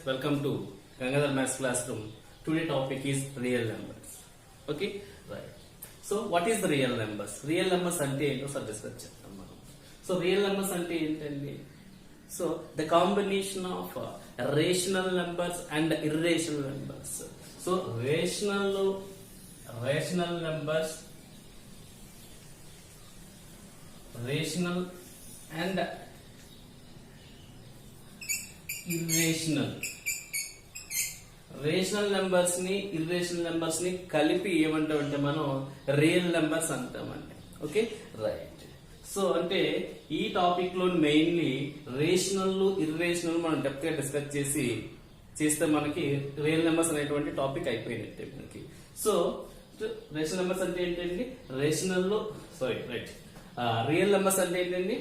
welcome to Gangadhar Maths Classroom. Today topic is real numbers. Okay, right. So what is the real numbers? Real numbers ante ento sir discuss chestam manam. So real numbers ante entandi? So the combination of rational numbers and irrational numbers. So rational numbers, rational and irrational. Rational numbers ని irrational numbers ని కలిపి ఏమంటామంటే మనం real numbers అంటామండి. Okay, right. So అంటే ఈ topic లో mainly rational irrational మనం డెప్త్ గా డిస్కస్ చేస్తే మనకి రియల్ నెంబర్స్ అనేటువంటి టాపిక్ అయిపోయినట్టే మనకి. సో రేషనల్ నెంబర్స్ అంటే ఏంటండి? రియల్ నెంబర్స్ అంటే ఏంటండి?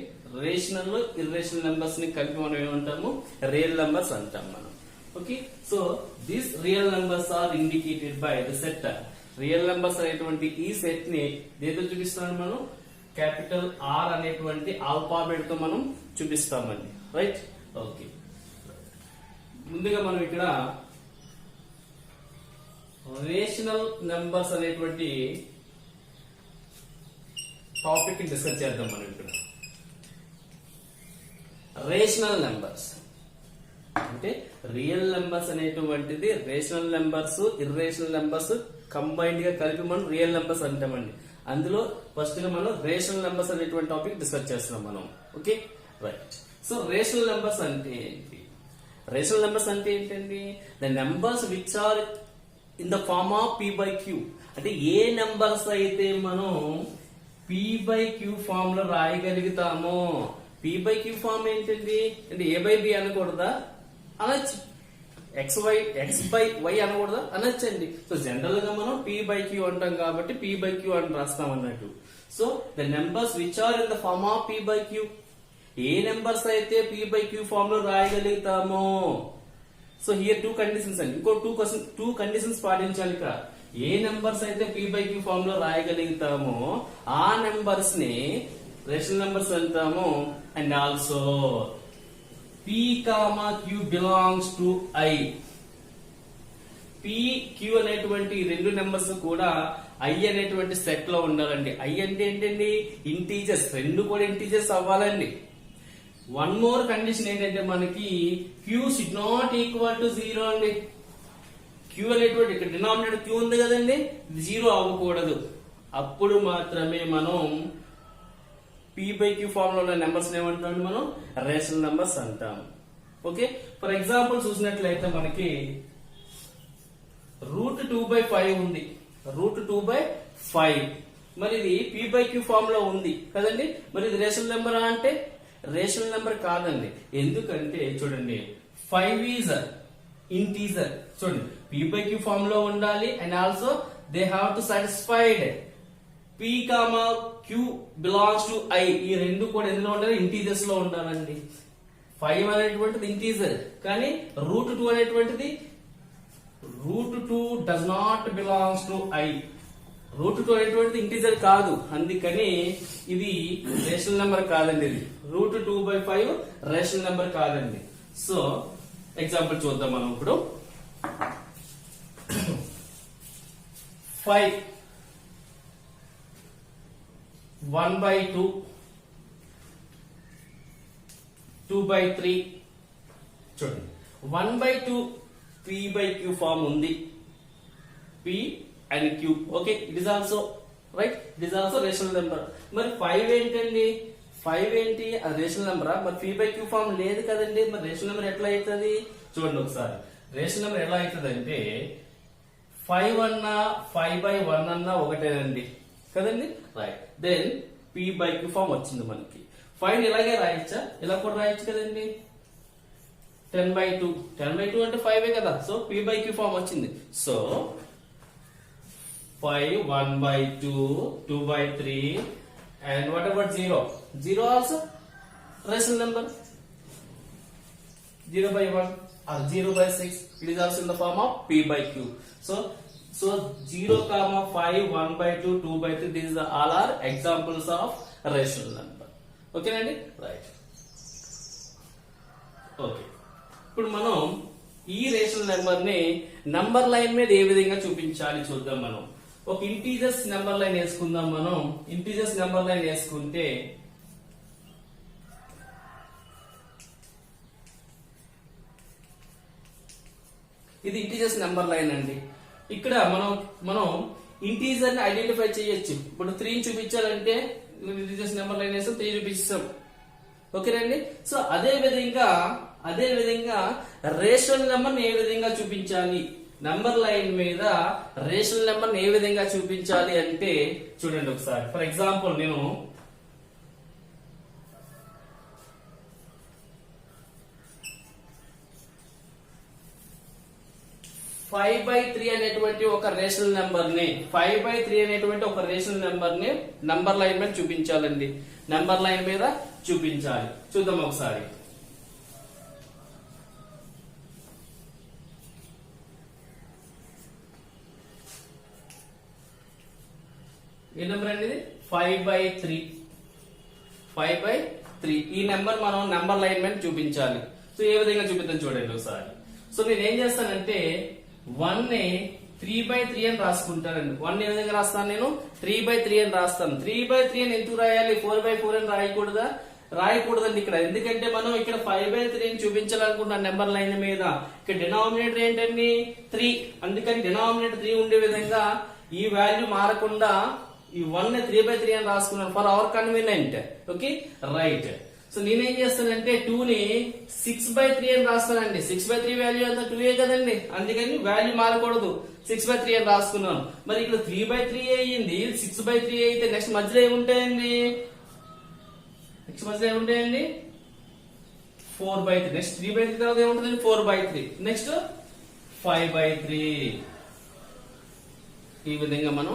రేషనల్ ఇర్రేషనల్ నెంబర్స్ ని కలిపి మనం ఏమంటాము? రియల్ నెంబర్స్ అంటాం మనం. Okay, so these real numbers are indicated by the set. Real numbers అనేటువంటి ఈ సెట్ ని దేంతో చూపిస్తాం మనం? క్యాపిటల్ ఆర్ అనేటువంటి ఆల్ఫాబెట్ తో మనం చూపిస్తామండి. Right, okay. ముందుగా మనం ఇక్కడ రేషనల్ నెంబర్స్ అనేటువంటి టాపిక్ ని డిస్కస్ చేద్దాం మనం ఇక్కడ. రేషనల్ నెంబర్స్ అంటే రియల్ నెంబర్స్ అనేటువంటిది rational numbers irrational numbers combined గా కలిపి మనం రియల్ నెంబర్స్ అంటామండి. అందులో ఫస్ట్ గా మనం రేషనల్ నెంబర్స్ అనేటువంటి టాపిక్ డిస్కస్ చేస్తున్నాం మనం. Okay, right. So rational numbers అంటే ఏంటి? రేషనల్ నెంబర్స్ అంటే ఏంటండి? The numbers which are in the form of P by Q. అంటే ఏ నెంబర్స్ అయితే మనం పీ బై క్యూ ఫామ్ లో రాయగలుగుతామో. పీ బై క్యూ ఫామ్ ఏంటండి? అంటే ఏ బై బి అనకూడదా? అనొచ్చు. ఎక్స్ బై వై అనకూడదా? అనొచ్చండి. సో జనరల్ గా మనం పీ బై క్యూ అంటాం కాబట్టి పీ బై క్యూ అని రాస్తాం అన్నట్టు. So the numbers which are in the form of P by Q. ఏ నెంబర్స్ అయితే పీ బై క్యూ ఫామ్ లో రాయగలుగుతామో. సో హియర్ టూ కండిషన్స్ అండి. ఇంకో టూ కండిషన్స్ పాటించాలి ఇక్కడ. ఏ నెంబర్స్ అయితే పీ బై క్యూ ఫామ్ లో రాయగలుగుతామో ఆ నెంబర్స్ ని రేషనల్ నెంబర్స్ అంటాము. And also P, Q belongs to I. P, Q అనేటువంటి రెండు నెంబర్స్ కూడా I అనేటువంటి సెట్ లో ఉండాలండి. I అంటే ఏంటండి? ఇంటీజర్స్. రెండు కూడా ఇంటీజర్స్ అవ్వాలండి. వన్ మోర్ కండిషన్ ఏంటంటే మనకి Q should not equal to 0 అండి. Q అనేటువంటి ఇక్కడ డినామినేటర్ Q ఉంది కదండి, 0 అవ్వకూడదు. అప్పుడు మాత్రమే మనం పీ బై క్యూ ఫార్మ్ లో ఉన్న నెంబర్స్ ఏమంటాం మనం? రేషనల్ నెంబర్స్ అంటాం. ఓకే, ఫర్ ఎగ్జాంపుల్ చూసినట్లయితే మనకి √2/5 ఉంది. √2/5 మరి ఇది పీ బై క్యూ ఫార్మ్ లో ఉంది కదండి. మరి ఇది రేషనల్ నెంబర్ అంటే రేషనల్ నెంబర్ కాదండి. ఎందుకంటే చూడండి, 5 ఈజ్ ఇంటీజర్. చూడండి, పీ బై క్యూ ఫార్మ్ లో ఉండాలి. And also they have to satisfied P, Q belongs to I. ఈ రెండు కూడా ఎందులో ఉండాలి? ఇంటీజర్స్ లో ఉండాలండి. 5 అనేటువంటిది ఇంటీజర్, కానీ √2 అనేటువంటిది √2 does not belongs to I. √2 అనేటువంటిది ఇంటీజర్ కాదు, అందుకని ఇది రేషనల్ నెంబర్ కాదండి. ఇది √2/5 రేషనల్ నెంబర్ కాదండి. సో ఎగ్జాంపుల్ చూద్దాం మనం ఇప్పుడు. 5 1/2 2/3. చూడండి, 1/2 P by Q ఫార్మ్ ఉంది. P and Q. Okay, it is also right. It is also rational number. మరి 5 ఏంటండి? 5 ఏంటి? అది రేషనల్ నెంబరా? మరి P by Q ఫార్మ్ లేదు కదండి. మరి రేషనల్ నెంబర్ ఎట్లా అవుతుంది? చూడండి ఒకసారి. రేషనల్ నెంబర్ ఎలా అవుతుంది అంటే 5 అన్నా 5/1 అన్నా ఒకటేనండి కదండి. Right, then P by Q form వచ్చింది మనకి. 5 ఇలాగే రాయొచ్చా? ఇలా కూడా రాయొచ్చు కదండి. 10/2. 10/2 అంటే 5 కదా. So P by Q form వచ్చింది. So 5 1/2 2/3 and what about 0? 0 also rational number. 0/1 or 0/6, it is also in the form of P by Q. So 0, 5, 1/2, 2/3, these are all are examples of rational number. Okay, Nandi? Right. Okay. ఇప్పుడు మనం ఈ rational number ని number line మీద ఏ విధంగా చూపించాలి చూద్దాం మనం. ఒక ఇంటీజర్స్ నెంబర్ లైన్ వేసుకుందాం మనం. ఇంటీజర్స్ నెంబర్ లైన్ వేసుకుంటే ఇది ఇంటీజర్స్ నెంబర్ లైన్ అండి. ఇక్కడ మనం ఇంటీజర్ ని ఐడెంటిఫై చేయొచ్చు. ఇప్పుడు 3 చూపించాలంటే ఇంటీజర్స్ నెంబర్ లైన్ వేస్తే 3 చూపిస్తాం. ఓకేనండి. సో అదే విధంగా రేషనల్ నెంబర్ ని ఏ విధంగా చూపించాలి, నంబర్ లైన్ మీద రేషనల్ నెంబర్ ని ఏ విధంగా చూపించాలి అంటే చూడండి ఒకసారి. ఫర్ ఎగ్జాంపుల్ నేను 5/3 అనేటువంటి ఒక రేషనల్ నెంబర్ ని 5/3 అనేటువంటి ఒక రేషనల్ నెంబర్ ని నంబర్ లైన్ మీద చూపించాలండి. నంబర్ లైన్ మీద చూపించాలి. చూద్దాం ఒకసారి. ఏ నెంబర్ అండి ఇది? 5/3. 5/3 ఈ నెంబర్ మనం నంబర్ లైన్ మీద చూపించాలి. సో ఏ విధంగా చూపిద్దాం చూడండి ఒకసారి. సో నేను ఏం చేస్తానంటే 1 ని 3/3 అని రాసుకుంటానండి. 1 ఏ విధంగా రాస్తాను నేను? 3/3 అని రాస్తాను. 3/3 అని ఎందుకు రాయాలి? 4/4 అని రాయకూడదండి ఇక్కడ. ఎందుకంటే మనం ఇక్కడ 5/3 ని చూపించాలనుకుంటున్నాం నెంబర్ లైన్ మీద. ఇక్కడ డినామినేటర్ ఏంటండి? 3. అందుకని డినామినేటర్ 3 ఉండే విధంగా ఈ వాల్యూ మారకుండా ఈ 1 ని 3/3 అని రాసుకున్నాను for hour convenient. Okay right. So నేనేం చేస్తానంటే 2 ని 6/3 అని రాస్తానండి. 6/3 వాల్యూ అంతా 2 కదండి, అందుకని వాల్యూ మారకూడదు. 6/3 అని రాసుకున్నాను. మరి ఇక్కడ 3/3 అయ్యింది, 6/3 అయితే నెక్స్ట్ మధ్యలో ఏముంటాయండి? 4/3. నెక్స్ట్ 3/3 తర్వాత ఏముంటుంది? 4/3. నెక్స్ట్ 5/3. ఈ విధంగా మనం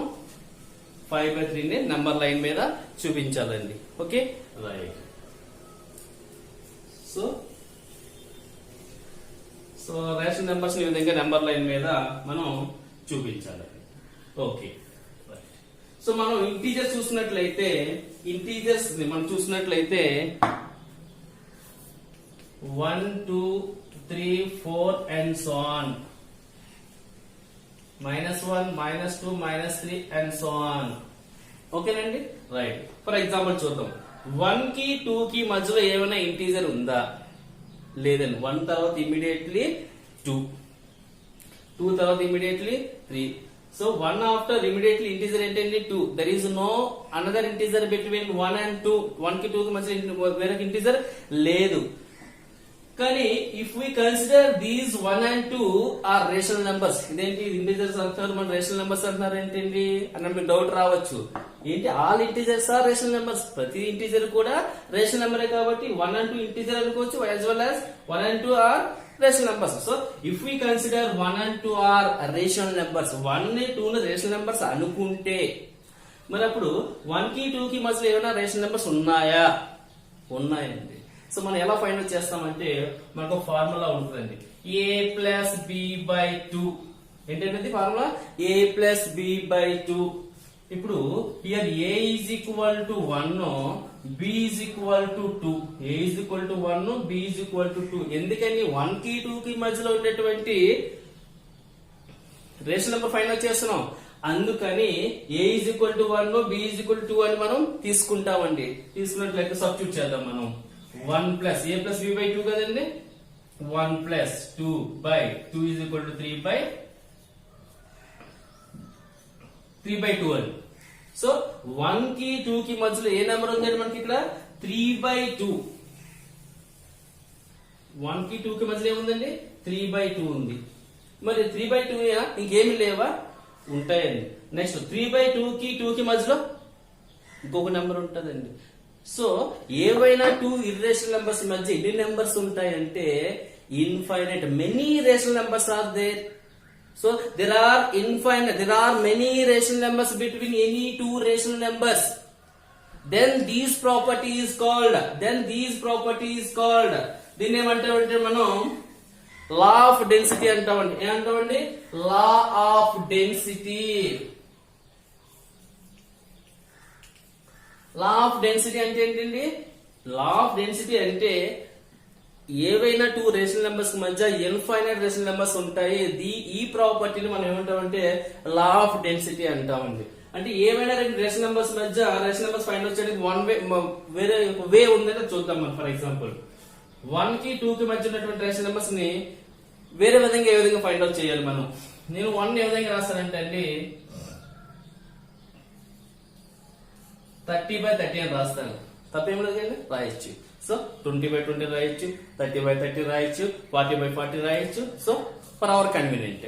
5/3 ని నంబర్ లైన్ మీద చూపించాలండి. Okay right. So rational numbers ఈ విధంగా నెంబర్ లైన్ మీద మనం చూపించాలండి. Okay right. సో మనం ఇంటీజర్స్ చూసినట్లయితే మనం చూసినట్లయితే 1 2 3 4 and so on. -1 -2 -3 and so on. ఓకేనండి రైట్. ఫర్ ఎగ్జాంపుల్ చూద్దాం. 1 కి 2 కి మధ్యలో ఏమైనా ఇంటీజర్ ఉందా? లేదండి. 1 తర్వాత ఇమీడియట్లీ 2, 2 తర్వాత immediately 3. So 1 after immediately integer ఏంటండి? 2. There is no another integer between 1 and 2. 1 కి 2 కి మధ్య వేరొక ఇంటీజర్ లేదు. కానీ if we consider these 1 and 2 are rational numbers, ఇదేంటి ఇంటీజర్స్ అంటున్నారు, మన రేషనల్ నెంబర్స్ అంటున్నారు ఏంటండి అన్న మీకు డౌట్ రావచ్చు. ఏంటి all integers are rational numbers? ప్రతి ఇంటీజర్ కూడా రేషనల్ నెంబరే కాబట్టి 1 and 2 ఇంటీజర్ అనుకోవచ్చు, as well as 1 and 2 are rational numbers. So if we consider 1 and 2 are rational numbers, 1 ని 2 ని రేషనల్ నెంబర్స్ అనుకుంటే మరి అప్పుడు 1 కి 2 కి మధ్యలో ఏమైనా రేషనల్ నెంబర్స్ ఉన్నాయా? ఉన్నాయండి. సో మనం ఎలా ఫైండ్ అవుట్ చేస్తామంటే మనకు ఒక ఫార్ములా ఉంటుందండి. a + b/2. ఏంటంటే ఫార్ములా a + b/2. ఇప్పుడు here a = 1, b = 2. a = 1, b = 2. ఎందుకని 1 కి 2 కి మధ్యలో ఉండేటువంటి రేషనల్ నెంబర్ ఫైండ్ అవుట్ చేస్తున్నాం. అందుకని a = 1, b = 2 అని మనం తీసుకుంటామండి. తీసుకున్నట్లయితే సబ్స్టిట్యూట్ చేద్దాం మనం. 1 + a + b/2 కదండి. 1 + 2/2 = 3/2 అని. సో 1 కి 2 కి మధ్యలో ఏ నెంబర్ ఉందండి మనకి ఇక్కడ? 3/2. 1 కి 2 కి మధ్యలో ఏముందండి? 3/2 ఉంది. మరి 3/2 ఇంకేమి లేవా? ఉంటాయండి. నెక్స్ట్ 3/2 కి 2 కి మధ్యలో ఇంకొక నెంబర్ ఉంటుందండి. సో ఏవైనా 2 ఇర్రేషనల్ నెంబర్స్ మధ్య ఎన్ని నెంబర్స్ ఉంటాయంటే infinite many rational numbers are there. So there are many rational numbers between any 2 rational numbers. Then these property is called దీన్ని ఏమంటామంటే మనం లా ఆఫ్ డెన్సిటీ అంటామండి. ఏమంటామండి? Law of density. Law of density అంటే ఏంటండి? లా ఆఫ్ డెన్సిటీ అంటే ఏవైనా two rational numbers మధ్య ఇన్ఫైనైట్ రేషనల్ నెంబర్స్ ఉంటాయి. ఈ ప్రాపర్టీని మనం ఏమంటామంటే లా ఆఫ్ డెన్సిటీ అంటామండి. అంటే ఏవైనా రెండు రేషనల్ నెంబర్స్ మధ్య రేషనల్ నెంబర్స్ ఫైండ్ అవుట్ చేయడానికి వన్ వే వేరే వే ఉందని చూద్దాం మనం. ఫర్ ఎగ్జాంపుల్ 1 కి 2 కి మధ్య ఉన్నటువంటి రేషనల్ నెంబర్స్ ని వేరే విధంగా ఏ విధంగా ఫైండ్ అవుట్ చేయాలి మనం. నేను 1 ఏ విధంగా రాస్తానంటే అండి 30/30 అని రాస్తాను. తప్పేం లేదు కానీ రాయొచ్చు. సో 20/20 రాయొచ్చు, 30/30 రాయొచ్చు, 40/40 రాయొచ్చు. సో ఫర్ అవర్ కన్వీనియంట్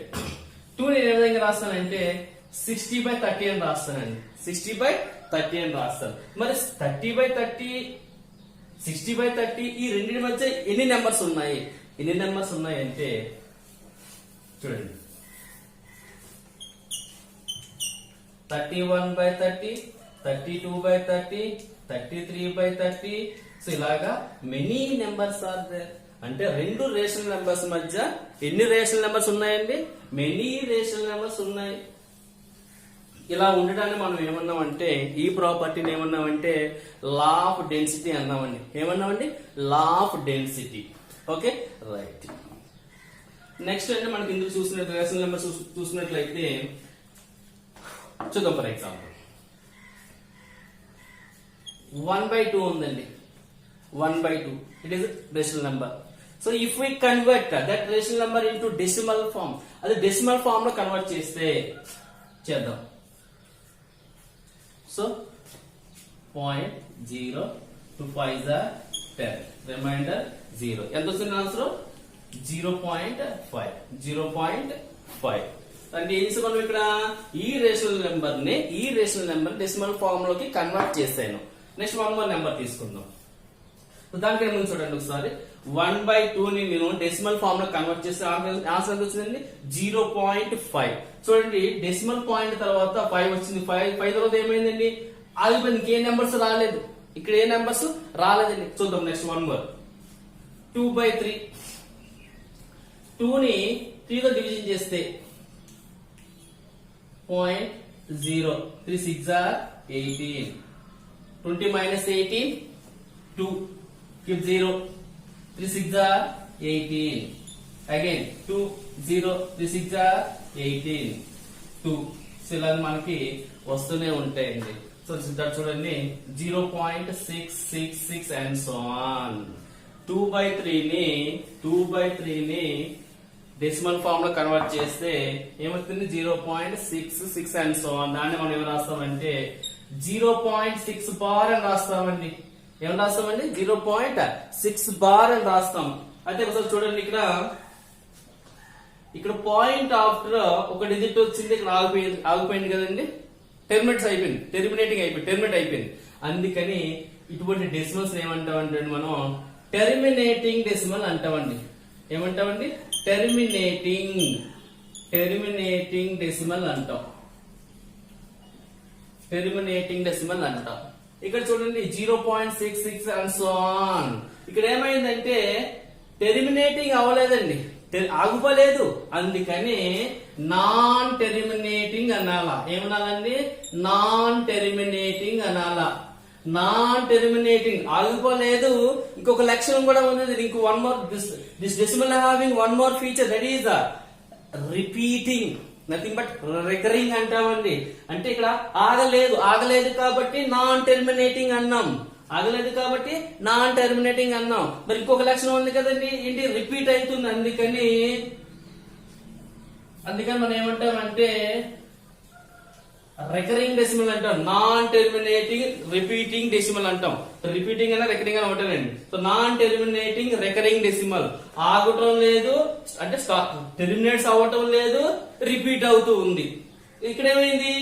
2 నేను ఏ విధంగా రాస్తానంటే 60/30 అని రాస్తానండి. 60/30 అని రాస్తాను. మరి 30/30 60/30 ఈ రెండింటి మధ్య ఎన్ని నెంబర్స్ ఉన్నాయి? ఎన్ని నెంబర్స్ ఉన్నాయి అంటే చూడండి 31/30, 32/30, 33/30. సో ఇలాగా మెనీ నెంబర్స్ ఆర్ దేర్. అంటే రెండు రేషనల్ నెంబర్స్ మధ్య ఎన్ని రేషనల్ నెంబర్స్ ఉన్నాయండి? మెనీ రేషనల్ నెంబర్స్ ఉన్నాయి. ఇలా ఉండడాన్ని మనం ఏమన్నామంటే ఈ ప్రాపర్టీని ఏమన్నామంటే లా ఆఫ్ డెన్సిటీ అన్నామండి. ఏమన్నామండి? Law of density. Okay right. Next అంటే మనకి ఇందులో చూసిన రేషనల్ నెంబర్స్ చూసినట్లయితే చూద్దాం. ఫర్ ఎగ్జాంపుల్ 1/2 ఉందండి. 1/2 it is rational number. So if we convert that rational number into decimal form, అది డెసిమల్ ఫామ్ లో కన్వర్ట్ చేస్తే చేద్దాం. So 0.0 2 5 10 remainder 0. ఎంత వస్తుంది ఆన్సర్? 0.5. 0.5 అంటే ఏం చేసాను ఇక్కడ? ఈ రేషనల్ నెంబర్ డెసిమల్ ఫామ్ లోకి కన్వర్ట్ చేశాను. నెక్స్ట్ 1 more నెంబర్ తీసుకుందాం. దానికి ముందు చూడండి ఒకసారి 1/2 ని నేను డెసిమల్ ఫామ్ లో కన్వర్ట్ చేస్తే ఆన్సర్ ఎంత వచ్చిందండి? 0.5. చూడండి డెసిమల్ పాయింట్ తర్వాత 5 వచ్చింది. 5 తర్వాత ఏమైందండి? ఆగిపోయింది. ఇంకే నెంబర్స్ రాలేదు. ఇక్కడ ఏ నెంబర్స్ రాలేదండి. చూద్దాం నెక్స్ట్ 1 more 2/3. 2 ని 3 తో డివిజన్ చేస్తే 0.0 3 6 are 18. 20 minus 18 2. Keep 0. 3 6 are 18. Again 2 0 3 6 are 18 2. So ఇలా మనకి వస్తూనే ఉంటాయండి. సో చూడండి 0.666 అండ్ సో ఆన్. 2/3 ని డెసిమల్ ఫామ్ లో కన్వర్ట్ చేస్తే ఏమవుతుంది? 0.66 అండ్ సో ఆన్. దాన్ని మనం ఏమి రాస్తామంటే 0.6 బార్ అని రాస్తామండి. ఏమని రాస్తామండి? 0.6 బార్ అని రాస్తాం. అయితే ఒకసారి చూడండి ఇక్కడ పాయింట్ ఆఫ్టర్ ఒక డిజిట్ వచ్చింది. ఇక్కడ ఆగిపోయింది కదండి. టెర్మినేట్ అయిపోయింది. అందుకని ఇటువంటి డెసిమల్స్ ఏమంటామంటే మనం టెర్మినేటింగ్ డెసిమల్ అంటామండి. ఏమంటామండి? టెర్మినేటింగ్ డెసిమల్ అంటాం. ఇక్కడ చూడండి 0.66 అండ్ సో ఆన్. ఇక్కడ ఏమైందంటే టెర్మినేటింగ్ అవ్వలేదండి, ఆగిపోలేదు. అందుకని నాన్ టెర్మినేటింగ్ అనాలా. ఏమనాలండి? నాన్ టెర్మినేటింగ్ అనాలా. నాన్ టెర్మినేటింగ్ ఆగిపోలేదు. ఇంకొక లక్షణం కూడా ఉంది. ఇంకో one more this decimal having one more feature, that is repeating, nothing but recurring అంటామండి. అంటే ఇక్కడ ఆగలేదు కాబట్టి నాన్ టెర్మినేటింగ్ అన్నాం. మరి ఇంకొక లక్షణం ఉంది కదండి, ఏంటి? రిపీట్ అవుతుంది. అందుకని మనం ఏమంటామంటే రికరింగ్ డెసిమల్ అంటాం. నాన్ టెర్మినేటింగ్ రిపీటింగ్ డెసిమల్ అంటాం. రిపీటింగ్ అన్న రికరింగ్ అని ఒకటేనండి. So non terminating recurring decimal. ఆగటం లేదు, అంటే టెర్మినేట్స్ అవ్వటం లేదు, రిపీట్ అవుతూ ఉంది. ఇక్కడ ఏమైంది?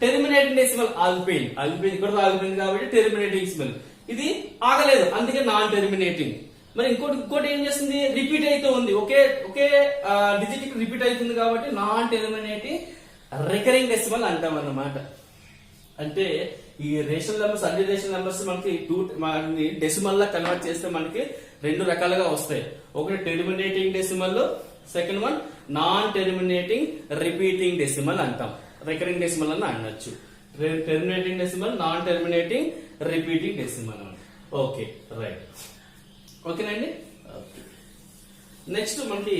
టెర్మినేటింగ్ డెసిమల్ ఆగిపోయింది. ఇక్కడ ఆగిపోయింది కాబట్టి టెర్మినేటింగ్ డెసిమల్. ఇది ఆగలేదు, అందుకే నాన్ టెర్మినేటింగ్. మరి ఇంకోటి ఏం చేస్తుంది? రిపీట్ అవుతూ ఉంది. ఒకే డిజిట్ రిపీట్ అవుతుంది కాబట్టి నాన్ టెర్మినేటింగ్ రికరింగ్ డెసిమల్ అంటాం అన్నమాట. అంటే ఈ రేషనల్ నెంబర్స్, అన్ని రేషనల్ నెంబర్స్ మనకి డెసిమల్ లా కన్వర్ట్ చేస్తే మనకి రెండు రకాలుగా వస్తాయి. ఒకటి terminating decimal, second one non terminating repeating decimal అంటాం. రికరింగ్ డెసిమల్ అని అనొచ్చు. Terminating decimal, non terminating repeating decimal. Okay right. ఓకేనండి. ఓకే. నెక్స్ట్ మనకి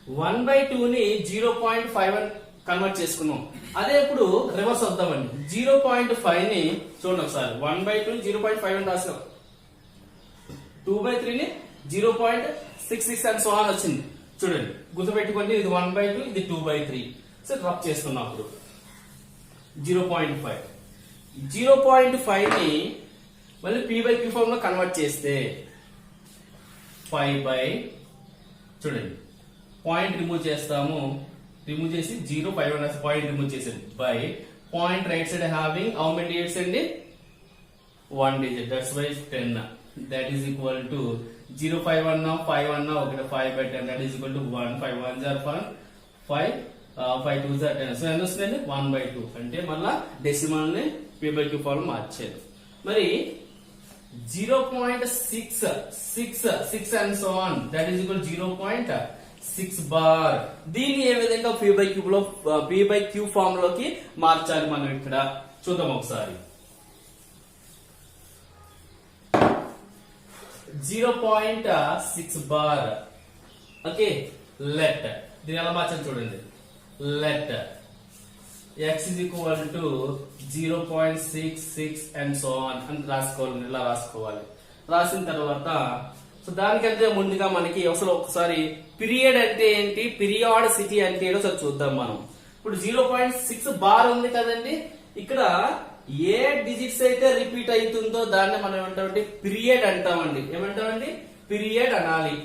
1/2 ని 0.51 కన్వర్ట్ చేసుకున్నాం. అదే ఇప్పుడు రివర్స్ అవుతామండి. 0.5 ని చూడండి ఒకసారి. 1/2 ని 0.51 రాసాం. 2/3 ని 0.66 అండ్ సో ఆన్ వచ్చింది. చూడండి గుర్తుపెట్టుకోండి, ఇది 1/2, ఇది 2/3. సో రబ్ చేసుకున్నప్పుడు 0.5 ని మళ్ళీ p/q ఫార్మ్ లో కన్వర్ట్ చేస్తే 5 చూడండి పాయింట్ రిమూవ్ చేస్తాము. రిమూవ్ చేసి 0.51 పాయింట్ రిమూవ్ చేసేది by point right side having how many digits అండి? 1 digit. That's why 10. That is equal to 0.51 now 5 now okay 5/10. That is equal to 1. 5 1s are 1. 5 5 2s are 10. So ఎంత వస్తుంది? 1/2. అంటే మళ్ళా decimal ని p/q form మార్చేది. మరి 0.6 and so on. That is equal to 0.6 bar. దీన్ని ఏ విధంగా p/q ఫార్మ్ లోకి మార్చాలి మనం ఇక్కడ చూద్దాం ఒకసారి. 0.6 bar. ఓకే, లెట్ దీని ఎలా మార్చాలి చూడండి. Let x is equal to 0.66 and so on అని రాసుకోవాలి. ఇలా రాసుకోవాలి. రాసిన తర్వాత సో దానికంటే ముందుగా మనకి అసలు ఒకసారి పీరియడ్ అంటే ఏంటి, పీరియాడిసిటీ అంటే ఏంటో ఒకసారి చూద్దాం మనం. ఇప్పుడు 0.6 బార్ ఉంది కదండి, ఇక్కడ ఏ డిజిట్స్ అయితే రిపీట్ అవుతుందో దాన్ని మనం ఏమంటామంటే పీరియడ్ అంటామండి. ఏమంటామండి? పీరియడ్ అనాలి.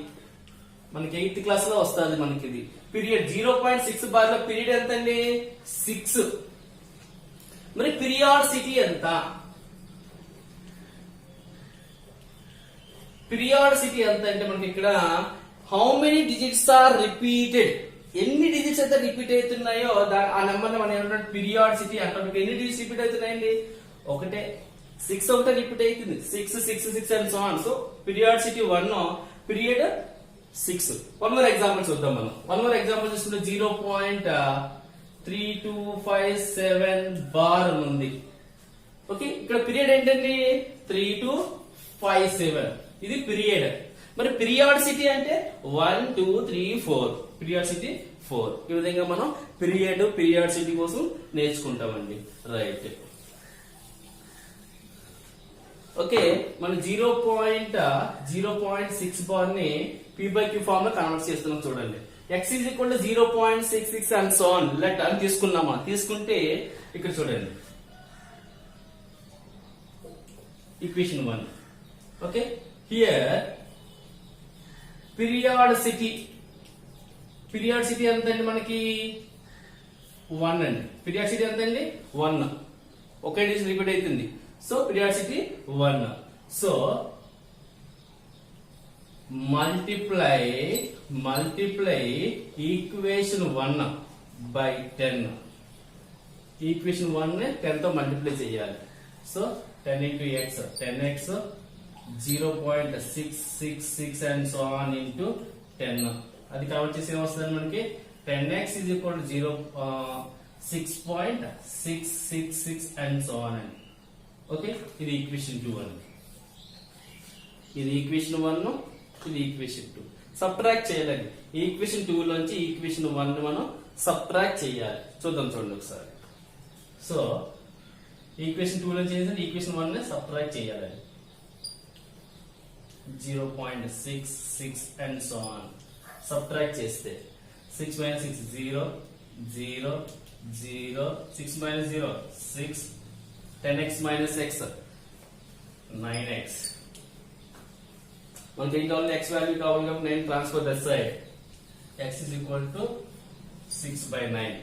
మనకి 8th క్లాస్ లో వస్తుంది మనకి ఇది పీరియడ్. 0.6 బార్ లో పీరియడ్ ఎంత అండి? 6. మరి పీరియాడిసిటీ ఎంత? పీరియాడిసిటీ ఎంత అంటే మనకి ఇక్కడ how many digits are repeated, ఎన్ని డిజిట్స్ అయితే రిపీట్ అవుతున్నాయో ఆ నెంబర్ ని మనం ఏమంటాం? పీరియాడిసిటీ అంటాం. ఎన్ని డిజిట్స్ రిపీట్ అవుతున్నాయండి? ఒకటే 6 ఒకటే రిపీట్ అవుతుంది. 6 6 6 and so on. So periodicity 1, period 6. One more example చూద్దాం మనం. వన్ మోర్ ఎగ్జాంపుల్ చూసుకుంటే 0.3257 బార్ ఉంది. ఓకే, ఇక్కడ పీరియడ్ ఏంటండి? 3257. ఇది పీరియడ్. మరి పీరియాడిసిటీ అంటే 1 2 3 4. పీరియాడిసిటీ 4. ఈ విధంగా మనం పీరియాడిసిటీ కోసం నేర్చుకుంటామండి. రైట్. ఓకే, మనం 0.6 బార్ ని p/q ఫార్మ్ లో కన్వర్ట్ చేస్తున్నాం చూడండి. x is equal to 0.66 and so on. Let అని తీసుకున్నామా? తీసుకుంటే ఇక్కడ చూడండి ఈక్వేషన్ 1. ఓకే, హియర్ పీరియాడిసిటీ ఎంత అండి మనకి? 1 అండి. పీరియాడిసిటీ ఎంత అండి? 1. ఒకే డిజిట్ రిపీట్ అవుతుంది. So periodicity 1. So multiply equation 1 by 10. Equation 1 ని 10 తో మల్టిప్లై చేయాలి. So 10 into x 10x 0.666 and so on into 10. అది కవర్ చేసి ఏమొస్తుంది మనకి? 10x is equal to 6.666 and so on అని. ఓకే, ఇది ఈక్వేషన్ 2 అని. ఇది ఈక్వేషన్ 1, ఇది ఈక్వేషన్ 2. సబ్ట్రాక్ట్ చేయాలండి. ఈక్వేషన్ 2 లోంచి ఈక్వేషన్ 1 ని మనం సబ్ట్రాక్ట్ చేయాలి. చూద్దాం చూడండి ఒకసారి. సో ఈక్వేషన్ 2 లోంచి ఈక్వేషన్ 1 ని సబ్ట్రాక్ట్ చేయాలండి. 0.66 and so on. సబ్ట్రాక్ట్ చేస్తే 6 minus 6 0 0 0 6 minus 0 6 10x minus x 9x. మనకి ఏం కావాలి? x వాల్యూ కావాలి కాబట్టి 9 transfer that side. x is equal to 6/9.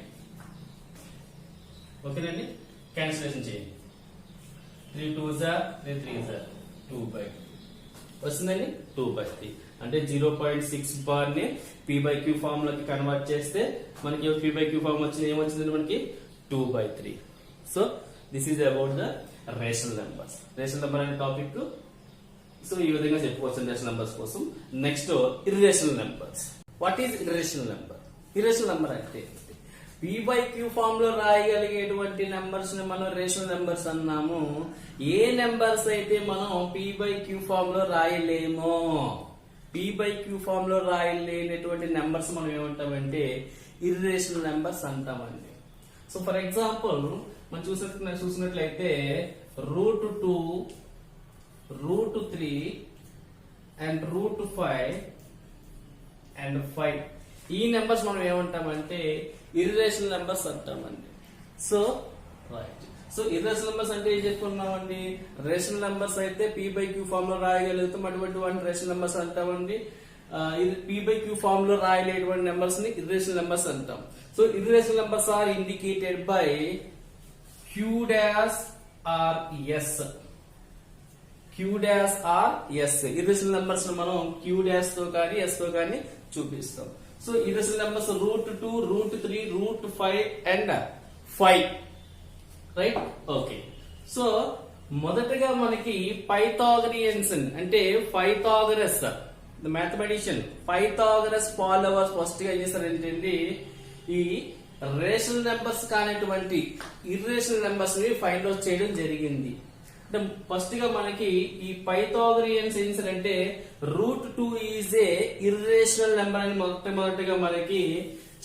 ఓకేనండి, క్యాన్సిలేషన్ చేయండి. 3 2s are 3 3s are 2/2 వస్తుందండి. 2/3 అంటే 0.6 బార్ ని p/q ఫార్మ్ లోకి కన్వర్ట్ చేస్తే మనకి p/q ఫార్మ్ వచ్చింది. ఏమొచ్చిందండి మనకి? 2/3. So this is about the rational numbers. Rational number అనే టాపిక్ సో ఈ విధంగా చెప్పుకోవచ్చు రేషనల్ నెంబర్స్ కోసం. Next irrational numbers. What is irrational number? Irrational number అంటే పీ బై క్యూ ఫామ్ లో రాయగలిగేటువంటి నెంబర్స్ ని మనం రేషనల్ నెంబర్స్ అన్నాము. ఏ నెంబర్స్ అయితే మనం పీ బై క్యూ ఫామ్ లో రాయలేమో, పీ బై క్యూ ఫామ్ లో రాయలేనటువంటి నెంబర్స్ మనం ఏమంటామంటే ఇర్రేషనల్ నెంబర్స్ అంటామండి. సో ఫర్ ఎగ్జాంపుల్ మనం చూసినట్లయితే √2, √3 అండ్ √5 అండ్ 5 ఈ నెంబర్స్ మనం ఏమంటామంటే ఇర్రేషనల్ నెంబర్స్ అంటామండి. So right, so irrational numbers అంటే ఏం చెప్పుకున్నామండి, రేషనల్ నెంబర్స్ అయితే పీ బై క్యూ ఫామ్ లో రాయగలుగుతాం, అటువంటి వాటిని రేషనల్ నెంబర్స్ అంటామండి. పీ బై క్యూ ఫామ్ లో రాయలేటువంటి నెంబర్స్ ని ఇర్రేషనల్ నెంబర్స్ అంటాం. So irrational numbers are indicated by Q dash or S, Q dash or S. Irrational numbers మనం క్యూ డాష్ తో కానీ ఎస్ తో కానీ చూపిస్తాం. So irrational numbers √2, √3, √5 and 5, right. Okay, so మొదటగా మనకి పైథాగరియన్స్ అంటే Pythagoras the mathematician Pythagoras followers first గా చేశారు ఏంటంటే ఈ రేషనల్ నెంబర్స్ కానిటువంటి ఇర్రేషనల్ నెంబర్స్ ని ఫైండ్ అవుట్ చేయడం జరిగింది. అంటే ఫస్ట్ గా మనకి ఈ పైథాగరియన్స్ ఏం చేశారంటే √2 ఈజ్ ఏ ఇర్రేషనల్ నెంబర్ అని మొదటగా మనకి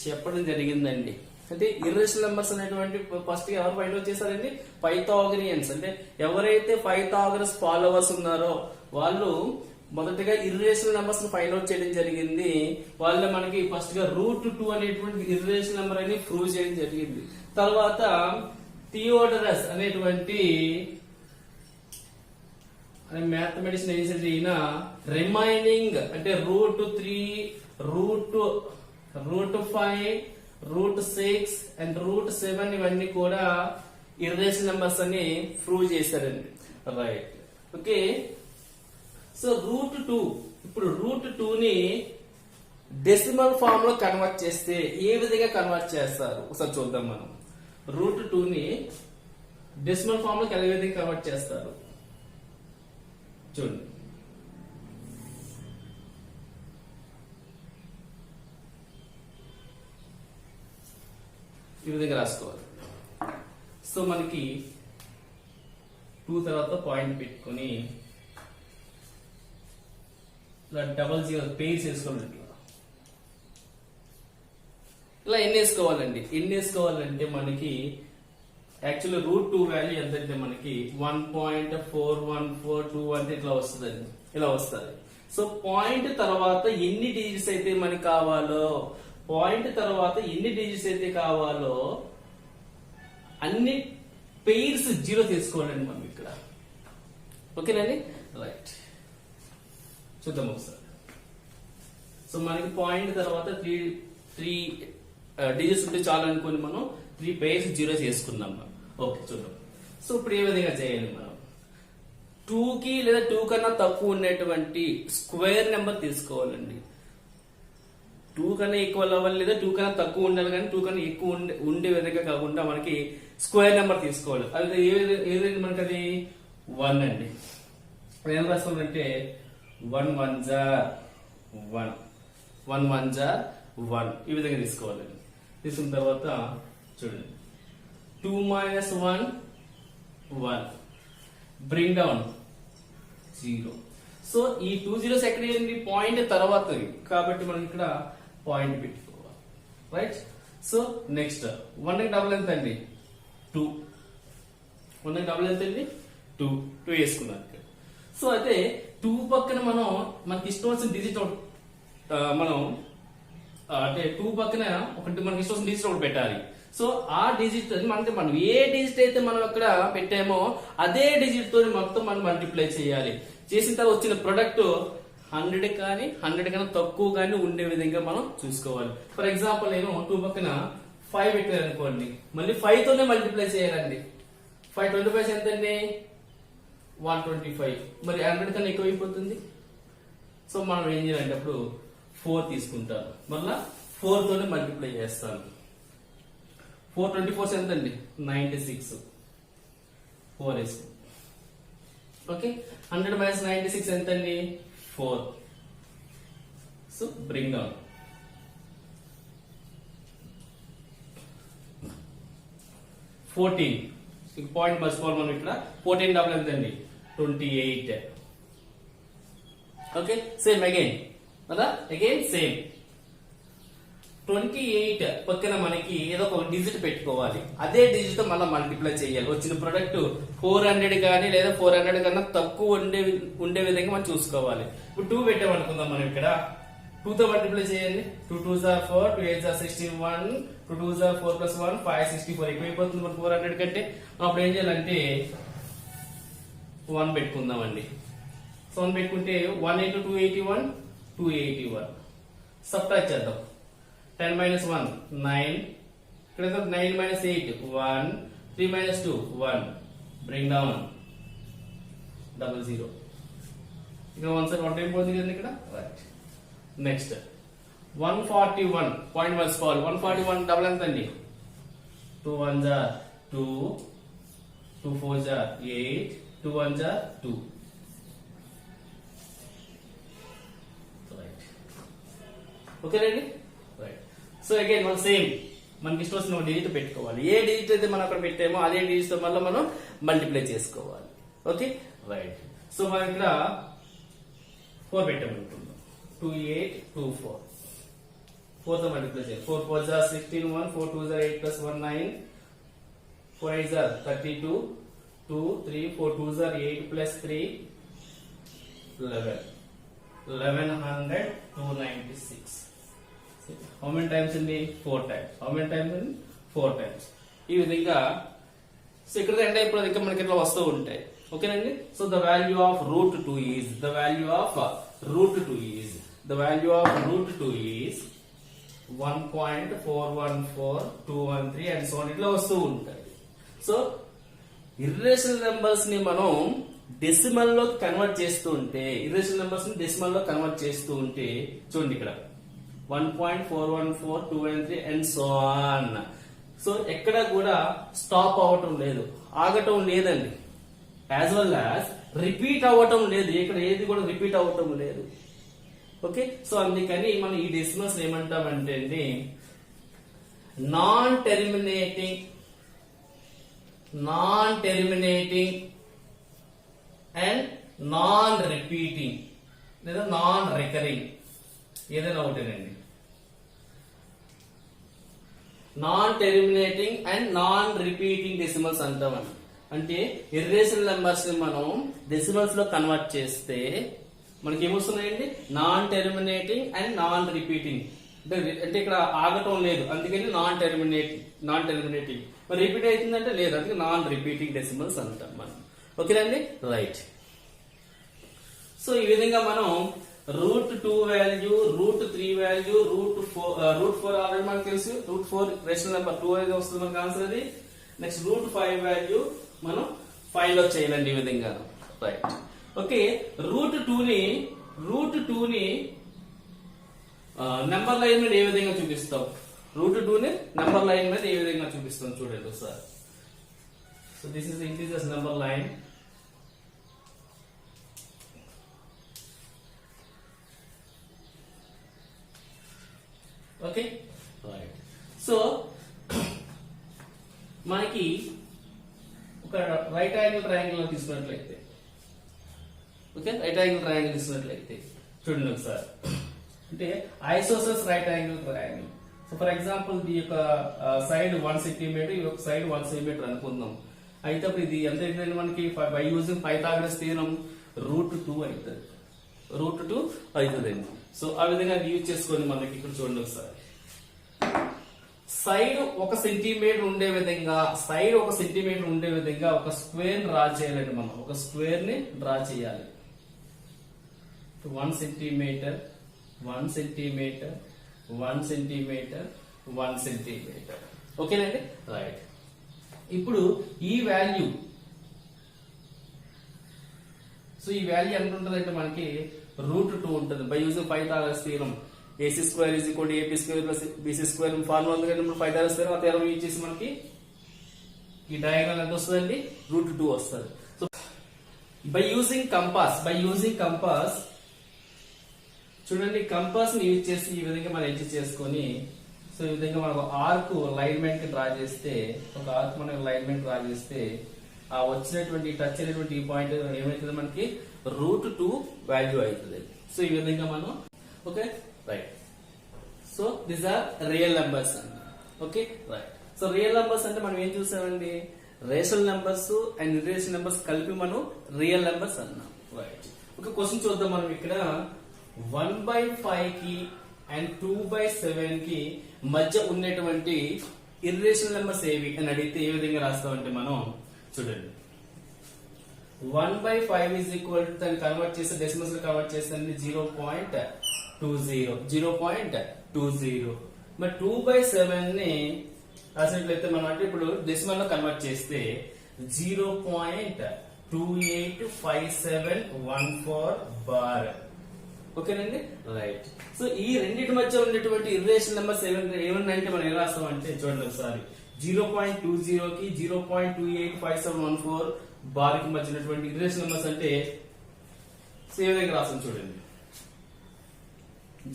చెప్పడం జరిగిందండి. అంటే ఇర్రేషనల్ నెంబర్స్ అనేటువంటి ఫస్ట్ గా ఎవరు ఫైండ్ అవుట్ చేశారండి, పైథాగరియన్స్. అంటే ఎవరైతే పైథాగరస్ ఫాలోవర్స్ ఉన్నారో వాళ్ళు మొదటగా ఇర్రేషనల్ నెంబర్స్ ని ఫైండ్ అవుట్ చేయడం జరిగింది. వాళ్ళు మనకి ఫస్ట్ గా √2 అనేటువంటి ఇర్రేషనల్ నెంబర్ అని ప్రూవ్ చేయడం జరిగింది. తర్వాత థియోడరస్ అనేటువంటి మ్యాథమెటిషియన్ ఏం చేశారు, ఈయన రిమైనింగ్ అంటే √3, √5, √6 అండ్ √7 ఇవన్నీ కూడా ఇర్రేషనల్ నెంబర్స్ అని ప్రూవ్ చేశారండి. Right, okay. సో √2, ఇప్పుడు √2 ని డెసిమల్ ఫామ్ లో కన్వర్ట్ చేస్తే ఏ విధంగా కన్వర్ట్ చేస్తారు ఒకసారి చూద్దాం. మనం √2 ని డెసిమల్ ఫామ్ లో ఏ విధంగా కన్వర్ట్ చేస్తారు చూడండి. ఈ విధంగా రాసుకోవాలి. సో మనకి 2 తర్వాత పాయింట్ పెట్టుకొని ఇలా డబల్ జీరో పేర్స్ వేసుకోవాలి. ఇలా ఎన్ని వేసుకోవాలండి, ఎన్ని వేసుకోవాలంటే మనకి యాక్చువల్లీ √2 వాల్యూ ఎంతంటే మనకి 1.4142 అంటే ఇట్లా వస్తుందండి, ఇలా వస్తుంది. సో పాయింట్ తర్వాత ఎన్ని డిజిట్స్ అయితే మనకి కావాలో, పాయింట్ తర్వాత ఎన్ని డిజిట్స్ అయితే కావాలో అన్ని పెయిర్స్ జీరో తీసుకోవాలండి మనం ఇక్కడ. ఓకేనండి, రైట్. చూద్దాం ఒకసారి. సో మనకి పాయింట్ తర్వాత త్రీ డిజిట్స్ ఉంటే చాలు అనుకోని మనం 3 పెయిర్స్ జీరో చేసుకున్నాం మనం. ఓకే, చూద్దాం. సో ఇప్పుడు ఏ విధంగా చేయాలి మనం, 2 కి లేదా 2 కన్నా తక్కువ ఉండేటువంటి స్క్వేర్ నెంబర్ తీసుకోవాలండి. 2 కన్నా ఎక్కువ అవ్వాలి లేదా 2 కన్నా తక్కువ ఉండాలి, కానీ 2 కన్నా ఎక్కువ ఉండే విధంగా కాకుండా మనకి స్క్వేర్ నెంబర్ తీసుకోవాలి. అది ఏదైతే మనకి అది 1 అండి. ఏం రాస్తామంటే 1 1 జా 1, 1 1 జా 1 ఈ విధంగా తీసుకోవాలండి. తీసుకున్న తర్వాత చూడండి 2 minus 1 1, బ్రింగ్ డౌన్ 0. సో ఈ 2 zeros ఎక్కడ ఏంటి, పాయింట్ తర్వాత, కాబట్టి మనం ఇక్కడ పాయింట్ పెట్టుకోవాలి. రైట్. సో నెక్స్ట్ 1 కి డబుల్ ఎంత అండి 2, 1 కి డబుల్ ఎంత అండి 2 వేసుకున్నాం. సో అయితే 2 పక్కన మనం మనకి ఇష్టం వచ్చిన డిజిట్ మనం అంటే 2 పక్కన ఒకటి మనకి ఇష్టం వచ్చిన డిజిట్ ఒకటి పెట్టాలి. సో ఆ డిజిట్ మనం ఏ డిజిట్ అయితే మనం అక్కడ పెట్టామో అదే డిజిట్ తో మొత్తం మనం మల్టిప్లై చేయాలి. చేసిన తర్వాత వచ్చిన ప్రొడక్ట్ 100 కానీ 100 కన్నా తక్కువ కానీ ఉండే విధంగా మనం చూసుకోవాలి. ఫర్ ఎగ్జాంపుల్ నేను 2 పక్కన 5 పెట్టాను అనుకోండి, మళ్ళీ 5 తోనే మల్టిప్లై చేయాలండి. 5 25 ఎంత అండి 125, మరి 100 కన్నా ఎక్కువ అయిపోతుంది. సో మనం ఏం చేయాలంటే అప్పుడు 4 తీసుకుంటాను, మళ్ళా 4 తోనే మల్టిప్లై చేస్తాను. 4 24 ఎంత అండి 96, 4 వేసుకో. ఓకే, 100 minus 96 ఎంత అండి 4. సో బ్రింగ్ డౌన్ 14 పాయింట్ మర్చిపోవాలి మనం ఇక్కడ 14 డబుల్ ఎంతండి 28 ఓకే సేమ్ అగైన్ కదా అగైన్ సేమ్ 28 పక్కన మనకి ఏదో ఒక డిజిట్ పెట్టుకోవాలి అదే డిజిట్ మళ్ళీ మల్టిప్లై చేయాలి వచ్చిన ప్రొడక్ట్ 400 కానీ లేదా 400 కన్నా తక్కువ ఉండే విధంగా మనం చూసుకోవాలి ఇప్పుడు 2 పెట్టామనుకుందాం మనం ఇక్కడ 2 తో మల్టిప్లై చేయండి 2 2s are 4 2 8s are 61 2 2s are 4 plus 1 564 ఎక్కువైపోతుంది మన 400 కంటే అప్పుడు ఏం చేయాలంటే 1 పెట్టుకుందామండి సో 1 పెట్టుకుంటే 1 into 281 281 సబ్ట్రాక్ట్ చేద్దాం 10 minus 1 9 ఇక్కడ 9 minus 8 1 3 minus 2 1 bring down 00 ఇక్కడ 1 సార్ 1 టైం పోతుంది కదండి ఇక్కడ రైట్ నెక్స్ట్ 141 పాయింట్ మర్చిపోవాలి 141 డబుల్ ఎంత అండి 2 1s are 2 2 4s are 8 2 1s are 2 right okay రండి రైట్ సో అగైన్ మనం సేమ్ మనకి ఇష్టం వచ్చిన డిజిట్ పెట్టుకోవాలి ఏ డిజిట్ అయితే మనం అక్కడ పెట్టామో అదే డిజిట్ తో మళ్ళీ మనం మల్టిప్లై చేసుకోవాలి ఓకే రైట్ సో మనం ఇక్కడ 4 పెట్టామనుకుందాం 2 8 2 4 4 తో మల్టిప్లై చేయాలి 4 4s are 16 1 4 2s are 8 plus 1 9 4 8s are 32 2 3 4 2s are 8 plus 3 11 1100 296 how many times in the 4 times how many times in 4 times ఈ విధంగా సో ఇక్కడ ఎండ్ అయిపోయింది ఇంకా మనకి ఇట్లా వస్తూ ఉంటాయి ఓకేనండి so the value of root 2 is the value of root 2 is the value of root 2 is 1.414213 and so ఇట్లా వస్తూ ఉంటాయి సో ఇర్రేషనల్ నెంబర్స్ ని మనం డెసిమల్ లో కన్వర్ట్ చేస్తూ ఉంటే ఇర్రేషనల్ నెంబర్స్ ని డెసిమల్ లో కన్వర్ట్ చేస్తూ ఉంటే చూడండి ఇక్కడ 1.414213 అండ్ సో ఆన్ సో ఎక్కడ కూడా స్టాప్ అవ్వటం లేదు ఆగటం లేదండి యాజ్ వెల్ యాజ్ రిపీట్ అవ్వటం లేదు ఇక్కడ ఏది కూడా రిపీట్ అవ్వటం లేదు ఓకే సో అందుకని మనం ఈ డెసిమల్స్ ఏమంటామంటే అండి non terminating and non repeating లేదా నాన్ రికరింగ్ ఏదైనా ఒకటేనండి non terminating and non repeating decimals అంటామండి అంటే ఇర్రేషనల్ నెంబర్స్ ని మనం డెసిమల్స్ లో కన్వర్ట్ చేస్తే మనకి ఏమొస్తున్నాయండి non terminating and non repeating అంటే ఇక్కడ ఆగటం లేదు అందుకని నాన్ టెర్మినేటింగ్ మరి రిపీట్ అవుతుందంటే లేదు అందుకే నాన్ రిపీటింగ్ డెసిమల్స్ అంటాం మనం ఓకేనండి రైట్ సో ఈ విధంగా మనం root 2 value root 3 value root 4 already మనకు తెలుసు రూట్ 4 రేషనల్ నెంబర్ 2 అనేది వస్తుంది మనకు ఆన్సర్ అది నెక్స్ట్ రూట్ 5 వాల్యూ మనం 5 లో చేయాలండి ఈ విధంగా రైట్ ఓకే రూట్ 2 ని నెంబర్ లైన్ మీద ఏ విధంగా చూపిస్తాం రూట్ 2 ని నెంబర్ లైన్ మీద ఏ విధంగా చూపిస్తాం చూడండి ఒకసారి so this is integers number line okay right so మనకి ఒక రైట్ యాంగిల్ ట్రయాంగిల్ తీసుకున్నట్లయితే ఓకే రైట్ యాంగిల్ ట్రయాంగిల్ తీసుకున్నట్లయితే చూడండి ఒకసారి అంటే isosceles right angle triangle so for example ఈ యొక్క సైడ్ 1 సెంటీమీటర్ ఈ యొక్క సైడ్ 1 సెంటీమీటర్ అనుకుందాం అయితే అప్పుడు ఇది ఎంత అవుతుందండి మనకి by using Pythagoras theorem root 2 అవుతుందండి సో ఆ విధంగా యూజ్ చేసుకొని మనకి ఇక్కడ చూడండి ఒకసారి సైడ్ 1 సెంటీమీటర్ ఉండే విధంగా ఒక స్క్వేర్ డ్రా చేయాలండి మనం ఒక స్క్వేర్ ని డ్రా చేయాలి 1 సెంటీమీటర్ 1 సెంటీమీటర్ 1 సెంటీమీటర్ 1 సెంటీమీటర్ ఓకేనండి రైట్ ఇప్పుడు ఈ వాల్యూ సో ఈ వాల్యూ ఎంత ఉంటుందంటే మనకి రూట్ 2 ఉంటుంది by using Pythagoras theorem AC square is equal to AP square plus BC square formula ఉంది కదా మనం పైథాగరస్ థియరం ఆ థియరం యూజ్ చేసి మనకి ఈ డయాగ్నల్ ఎంత వస్తుందండి రూట్ 2 వస్తుంది సో బై యూజింగ్ కంపాస్ చూడండి కంపాస్ ని యూజ్ చేసి ఈ విధంగా మనం ఎంచి చేసుకొని సో ఈ విధంగా మనకు ఆర్క్ లైన్మెంట్ డ్రా చేస్తే, ఒక ఆర్క్ మనకు లైన్మెంట్ డ్రా చేస్తే ఆ వచ్చినటువంటి టచ్ అయినటువంటి ఈ పాయింట్ ఏమవుతుంది మనకి √2 వాల్యూ అవుతుంది. సో ఈ విధంగా మనం okay right. So these are real numbers అండి. Okay right. So real numbers అంటే మనం ఏం చూసామండి, rational numbers and irrational numbers కలిపి మనం రియల్ నెంబర్స్ అన్నాం. రైట్. ఒక క్వశ్చన్ చూద్దాం మనం ఇక్కడ. 1/5 కి అండ్ 2/7 కి మధ్య ఉన్నటువంటి ఇర్రేషనల్ నెంబర్స్ ఏవి అని అడిగితే ఏ విధంగా రాస్తామంటే మనం చూడండి, 1/5 ఈజ్ ఈక్వల్ టు దాన్ని కన్వర్ట్ చేస్తే డెసిమల్స్ లో కన్వర్ట్ చేస్తే 0.20. మరి 2/7 ని రాసినట్లయితే మనం అంటే ఇప్పుడు డెసిమల్ లో కన్వర్ట్ చేస్తే 0.285714 బార్. ఓకేనండి రైట్. సో ఈ రెండింటి మధ్య ఉన్నటువంటి ఇర్రేషనల్ నెంబర్స్ ఏమన్నాయంటే మనం ఏం రాస్తాం అంటే చూడండి ఒకసారి, 0.20 కి 0.285714 బార్ కి మధ్య ఉన్నటువంటి ఇర్రేషనల్ నెంబర్స్ అంటే ఏ విధంగా రాస్తాం చూడండి,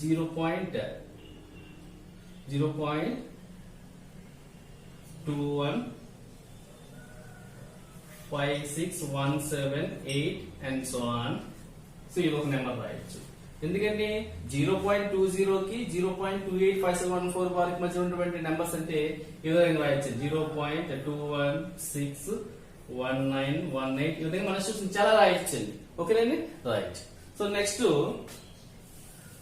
0.21 5617 అండ్ సో ఆన్. సో ఇది ఒక నెంబర్ రాయొచ్చు. ఎందుకంటే 0.20 కి 0.285714 బార్ కి మధ్య ఉన్నటువంటి నెంబర్స్ అంటే ఈ విధంగా రాయొచ్చు, 0.21611918 ఈ విధంగా మన స్టూడెంట్స్ చాలా రాయొచ్చండి. ఓకేనండి right. So next,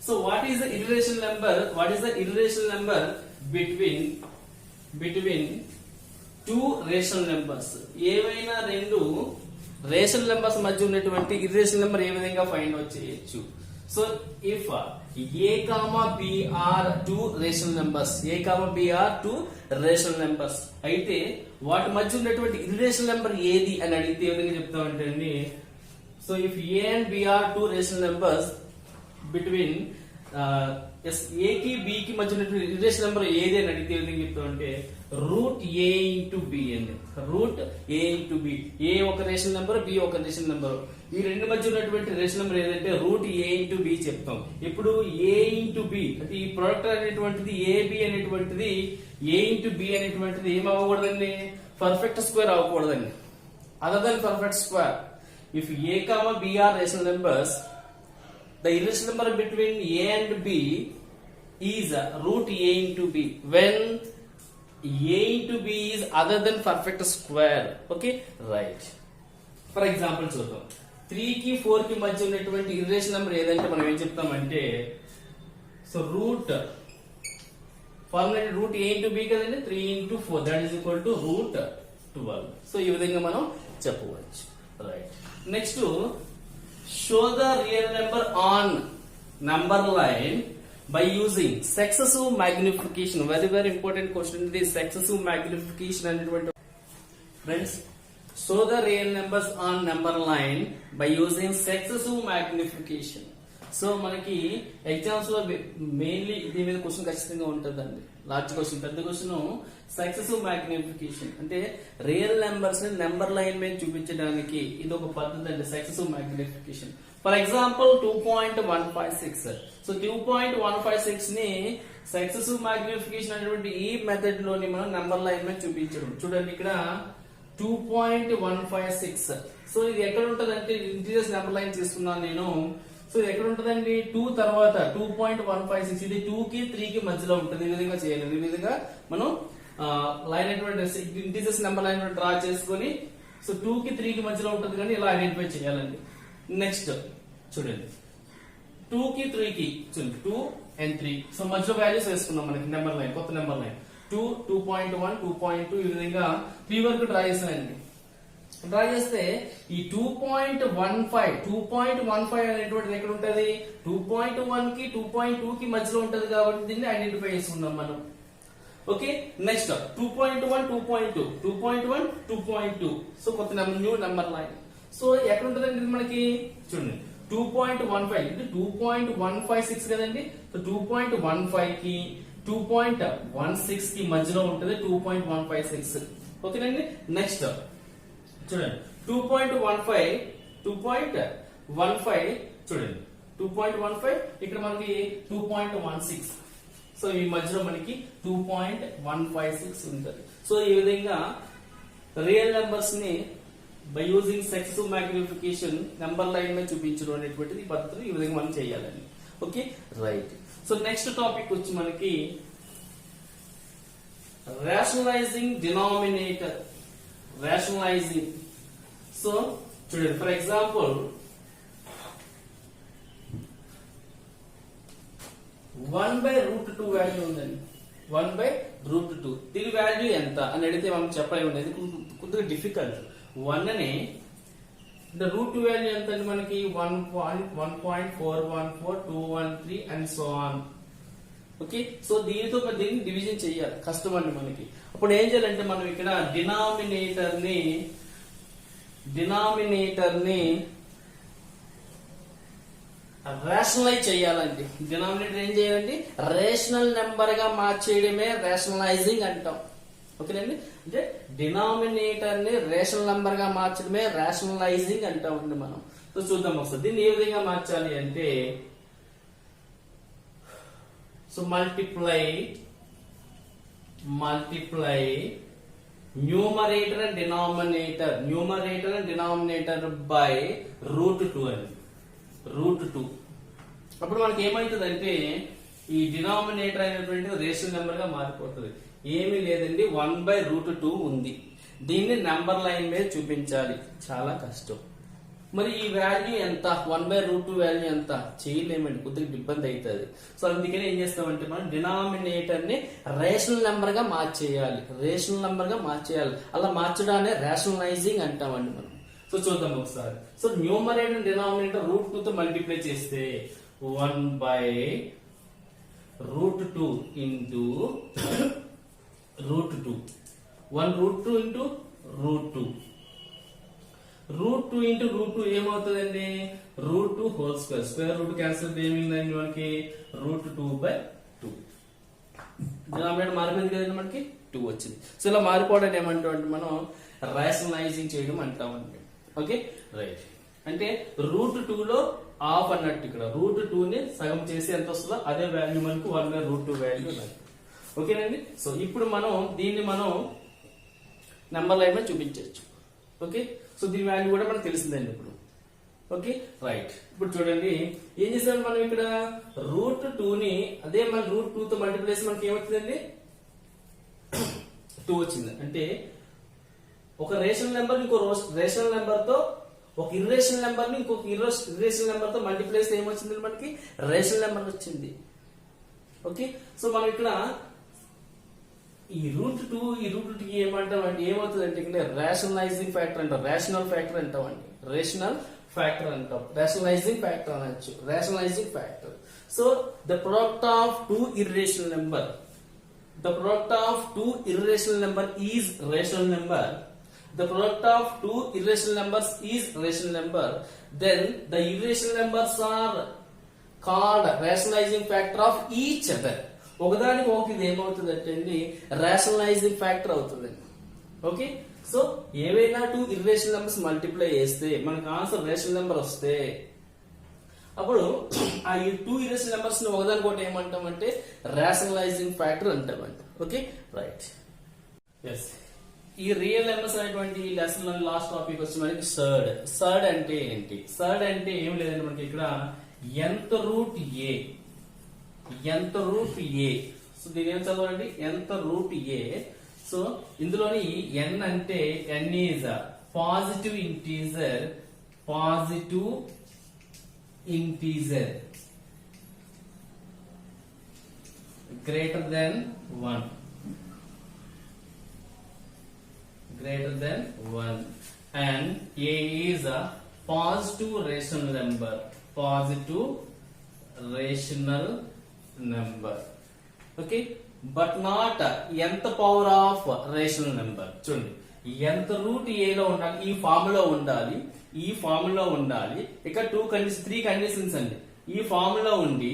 so what is the irrational number, between two rational numbers? ఏవైనా రెండు రేషనల్ నెంబర్స్ మధ్య ఉన్నటువంటి ఇర్రేషనల్ నెంబర్ ఏ విధంగా ఫైండ్ అవుట్ చేయొచ్చు? So if A, B are two rational numbers, అయితే వాటి మధ్య ఉన్నటువంటి ఇర్రేషనల్ నెంబర్ ఏది అని అడిగితే ఏ విధంగా చెప్తామంటే అండి, so if A and B are two rational numbers between A కి B కి మధ్య ఉన్నటువంటి ఇర్రేషనల్ నెంబర్ ఏది అని అడిగితే ఏ విధంగా చెప్తామంటే √A into B అండి. √A into B. A ఒక రేషనల్ నెంబర్, B ఒక రేషనల్ నెంబర్. ఈ రెండు మధ్య ఉన్నటువంటి రేషనల్ నెంబర్ ఏదంటే √A into B చెప్తాం. ఇప్పుడు A into B అంటే ఈ ప్రొడక్ట్ అనేటువంటిది AB అనేటువంటిది A into B అనేటువంటిది ఏం అవ్వకూడదండి, పర్ఫెక్ట్ స్క్వేర్ అవ్వకూడదండి. Other than perfect square. If A, B are rational numbers, the irrational number between A and B is √A into B when A into B is other than perfect square. Okay right. For example చూద్దాం, 3 కి 4 కి మధ్య ఉన్నటువంటి irrational number ఏదంటే మనం ఏం చెప్తామంటే, so root formula √A into B కదండి, 3 into 4 that is equal to √12. So ఈ విధంగా మనం చెప్పవచ్చు. Right. Next, show the real number on number line by using successive magnification. Very important question. This successive magnification అనేటువంటి friends, show the real numbers on number line by using successive magnification. So మనకి exams లో mainly దీని మీద question ఖచ్చితంగా ఉంటుందండి. Large question, పెద్ద question successive magnification అంటే real numbers ని నెంబర్ లైన్ మీద చూపించడానికి ఇది ఒక పద్ధతి అండి, successive magnification. For example 2.156. So 2.156 ని సక్సెసివ్ మ్యాగ్నిఫికేషన్ అనేటువంటి ఈ మెథడ్ లోని మనం నెంబర్ లైన్ మీద చూపించడం. చూడండి ఇక్కడ 2.156. సో ఇది ఎక్కడ ఉంటది అంటే ఇంటీజర్స్ నెంబర్ లైన్ తీసుకున్నాను నేను. సో ఇది ఎక్కడ ఉంటదండి, 2 తర్వాత 2.156. ఇది 2 కి 3 కి మధ్యలో ఉంటుంది. ఈ విధంగా చేయాలి. ఈ విధంగా మనం line integers number line draw చేసుకొని, సో 2 కి 3 కి మధ్యలో ఉంటుంది కానీ ఇలా ఐడెంటిఫై చేయాలండి. నెక్స్ట్ చూడండి, 2 కి 3 కి చూడండి 2 and 3. సో మధ్యలో వాల్యూస్ వేసుకున్నాం మనకి నెంబర్ లైన్, కొత్త నెంబర్ లైన్ 2, 2.1, 2.2 ఈ విధంగా 3 వరకు డ్రా చేసానండి. డ్రా చేస్తే ఈ 2.15 అనేటువంటిది ఎక్కడ ఉంటది, 2.1 కి 2.2 కి మధ్యలో ఉంటది కాబట్టి దీన్ని ఐడెంటిఫై చేసుకున్నాం మనం. Okay next 2.1, 2.2, 2.1, 2.2. సో కొత్త number, new number line. So ఎక్కడ ఉంటదండి ఇది మనకి చూడండి 2.15 అంటే 2.156 కదండి. సో 2.15 కి 2.16 కి మధ్యలో ఉంటది 2.156. ఓకేనండి. నెక్స్ట్ చూడండి 2.15 చూడండి 2.15 ఇక్కడ మనకి 2.16. సో ఈ మధ్యలో మనకి 2.156 ఉంటుంది. సో ఈ విధంగా రియల్ నెంబర్స్ ని by using successive magnification number line మీద చూపించడం అనేటువంటిది ఈ పద్ధతులు ఈ విధంగా మనం చేయాలండి. Okay right. So next topic వచ్చి మనకి rationalizing denominator. Rationalizing. So చూడండి, ఫర్ ఎగ్జాంపుల్ 1/√2 వాల్యూ ఉందండి. 1/√2 దీని వాల్యూ ఎంత అని అడిగితే మనం చెప్పలేము, ఇది కొద్దిగా డిఫికల్ట్. 1 ని √2 వాల్యూ ఎంత అండి మనకి 1.414213 and so on. Okay, so దీనితో దీన్ని డివిజన్ చేయాలి, కష్టం అండి మనకి. అప్పుడు ఏం చేయాలంటే మనం ఇక్కడ డినామినేటర్ ని రేషనలైజ్ చేయాలండి. డినామినేటర్ ఏం చేయాలండి, రేషనల్ నెంబర్ గా మార్చేయడమే రేషనలైజింగ్ అంటాం. ఓకేనండి, అంటే డినామినేటర్ ని రేషనల్ నెంబర్ గా మార్చడమే రేషనలైజింగ్ అంటామండి మనం. సో చూద్దాం ఒకసారి దీన్ని ఏ విధంగా మార్చాలి అంటే, so multiply numerator and denominator by √2 అండి. √2 అప్పుడు మనకి ఏమైతుందంటే ఈ డినామినేటర్ అయినటువంటి రేషనల్ నెంబర్ గా మారిపోతుంది. ఏమీ లేదండి, 1/√2 ఉంది. దీన్ని నెంబర్ లైన్ మీద చూపించాలి, చాలా కష్టం. మరి ఈ వాల్యూ ఎంత, 1/√2 వాల్యూ ఎంత చేయలేమండి, కొద్దిగా ఇబ్బంది అవుతుంది. సో అందుకని ఏం చేస్తామంటే మనం డినామినేటర్ ని రేషనల్ నెంబర్ గా మార్చేయాలి. అలా మార్చడాన్ని రేషనలైజింగ్ అంటామండి మనం. సో చూద్దాం ఒకసారి. సో న్యూమరేటర్ డినామినేటర్ √2 తో మల్టిప్లై చేస్తే 1/√2 ఇంటూ √2, 1√2 ఇంటూ √2, √2 ఇంటూ √2 ఏమవుతుందండి, √2 whole square. Square root cancel ఏమైందండి మనకి √2/2. డినామినేటర్ మారిపోయింది కదండి, మనకి 2 వచ్చింది. సో ఇలా మారిపోవడం ఏమంటామంటే మనం రేషనలైజింగ్ చేయడం అంటామండి. Okay right. అంటే √2 లో హాఫ్ అన్నట్టు, ఇక్కడ √2 ని సగం చేసి ఎంత వస్తుందో అదే వాల్యూ మనకు 1/√2 వాల్యూ అన్నట్టు. ఓకేనండి, సో ఇప్పుడు దీన్ని మనం నెంబర్ లైన్ మీద చూపించవచ్చు. ఓకే, సో దీని వాల్యూ కూడా మనకు తెలిసిందండి ఇప్పుడు. Okay right. ఇప్పుడు చూడండి ఏం చేసాం మనం ఇక్కడ, √2 ని అదే మన √2 తో మల్టిప్లై చేసి మనకి ఏమవుతుందండి 2 వచ్చింది. అంటే ఒక రేషనల్ నెంబర్ ఇంకో రేషనల్ నెంబర్ తో, ఒక ఇర్రేషనల్ నెంబర్ ని ఇంకొక ఇర్రేషనల్ నెంబర్ తో మల్టిప్లై చేస్తే ఏమొచ్చింది మనకి, రేషనల్ నెంబర్ వచ్చింది. ఓకే, సో మనం ఇక్కడ ఈ √2 కి ఏమంటాం అంటే ఏమవుతుందంటే ఇక్కడ రేషనలైజింగ్ ఫ్యాక్టర్ అంటాం, రేషనల్ ఫ్యాక్టర్ అంటామండి. రేషనలైజింగ్ ఫ్యాక్టర్ అనొచ్చు, rationalising factor. So the product of two irrational number is rational number. The product of two irrational numbers is rational number. Then the irrational numbers are called rationalizing factor of each other. ఒకదానికి ఒకటి ఇది ఏమవుతుంది అంటే అండి rationalising factor అవుతుందండి. Okay, so ఏవైనా 2 irrational numbers multiply చేస్తే మనకు ఆన్సర్ రేషనల్ నెంబర్ వస్తే అప్పుడు ఆ 2 ఇర్రేషనల్ నెంబర్స్ ని ఒకదానికొకటి ఏమంటామంటే రేషనలైజింగ్ ఫ్యాక్టర్ అంటామండి. Okay right. ఎస్, ఈ రియల్ నెంబర్స్ అనేటువంటి లెసన్ లో లాస్ట్ టాపిక్ వచ్చి మనకి సర్డ్ అంటే ఏంటి? సర్డ్ అంటే ఏం లేదండి, మనకి ఇక్కడ nth రూట్ ఏ. సో దీని ఏం చదవాలండి, nth రూట్ ఏ. సో ఇందులోని n అంటే n is positive integer greater than 1, and a is a positive rational number. Okay, but not nth power of rational number. చూడండి, nth రూట్ ఏ లో ఉండాలి, ఈ ఫార్మ్ లో ఉండాలి. ఇక్కడ 3 కండిషన్స్ అండి. ఈ ఫార్మ్ లో ఉండి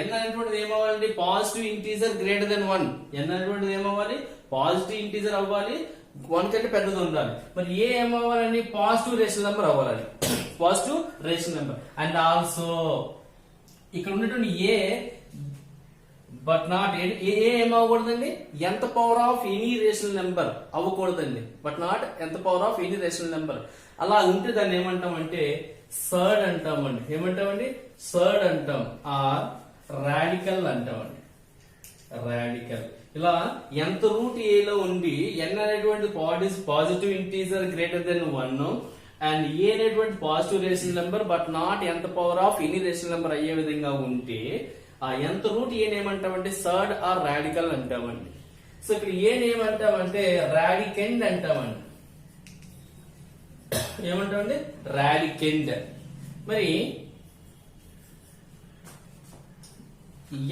n అనేటువంటిది ఏమవ్వాలండి, positive integer greater than 1. n అనేటువంటిది ఏమవ్వాలి, పాజిటివ్ ఇంటీజర్ అవ్వాలి, 1 కంటే పెద్దది ఉండాలి. మరి ఏ ఏమవ్వాలండి, పాజిటివ్ రేషనల్ నెంబర్ అవ్వాలండి, positive rational number. And also ఇక్కడ ఉన్నటువంటి ఏ బట్ నాట్ ఏమవ్వకూడదండి, nth power of any rational number అవ్వకూడదండి. But not nth power of any rational number. అలా ఉంటే దాన్ని ఏమంటామంటే సర్డ్ అంటామండి. ఏమంటామండి? సర్డ్ అంటాం, ఆర్ రాడికల్ అంటామండి. రాడికల్. ఇలా ఎంత రూట్ ఏలో ఉండి ఎన్ అనేటువంటి positive integer greater than 1 and A అనేటువంటి positive rational number but not nth power of any rational number అయ్యే విధంగా ఉంటే ఆ ఎంత రూట్ ఏనేమంటామంటే సర్డ్ ఆర్ రాడికల్ అంటామండి. సో ఇక్కడ ఏనేమంటామంటే రాడికెండ్ అంటామండి. ఏమంటామండి? రాడికెండ్. మరి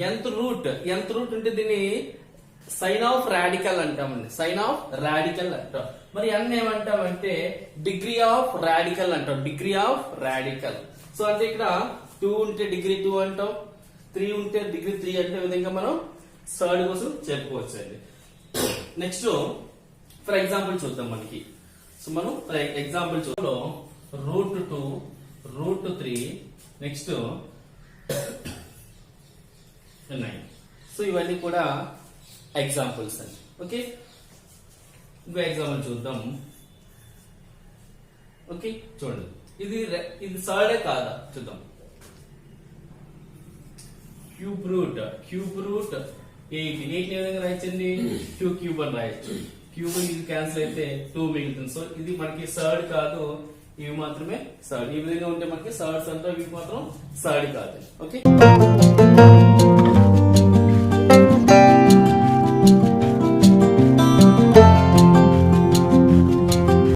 ఎంత రూట్ ఉంటే దీన్ని సైన్ ఆఫ్ రాడికల్ అంటామండి. సైన్ ఆఫ్ రాడికల్ అంటాం. మరి అన్న ఏమంటామంటే డిగ్రీ ఆఫ్ రాడికల్ అంటాం. Degree of radical. సో అంటే ఇక్కడ 2 ఉంటే డిగ్రీ 2 అంటాం, 3 ఉంటే డిగ్రీ 3 అంటే విధంగా మనం సర్డ్ కోసం చెప్పుకోవచ్చు అండి. నెక్స్ట్ ఫర్ ఎగ్జాంపుల్ చూద్దాం మనకి. సో మనం ఎగ్జాంపుల్ చూద్దాం. √2 √3 నెక్స్ట్ 9. సో ఇవన్నీ కూడా ఎగ్జాంపుల్స్ అండి. ఓకే, ఇంకో ఎగ్జాంపుల్ చూద్దాం. ఓకే చూడండి, ఇది సర్డే కాదా చూద్దాం. క్యూబ్ రూట్ 8 ఏ విధంగా రాయొచ్చండి? 2 క్యూబ్ అని రాయొచ్చు. క్యూబ్ ఇది క్యాన్సిల్ అయితే 2 మిగులుతుంది. సో ఇది మనకి సర్డ్ కాదు, ఇవి మాత్రమే సర్డ్. ఈ విధంగా ఉంటే మనకి సర్డ్స్ అంటే ఇవి మాత్రం సర్డ్ కాదు. ఓకే.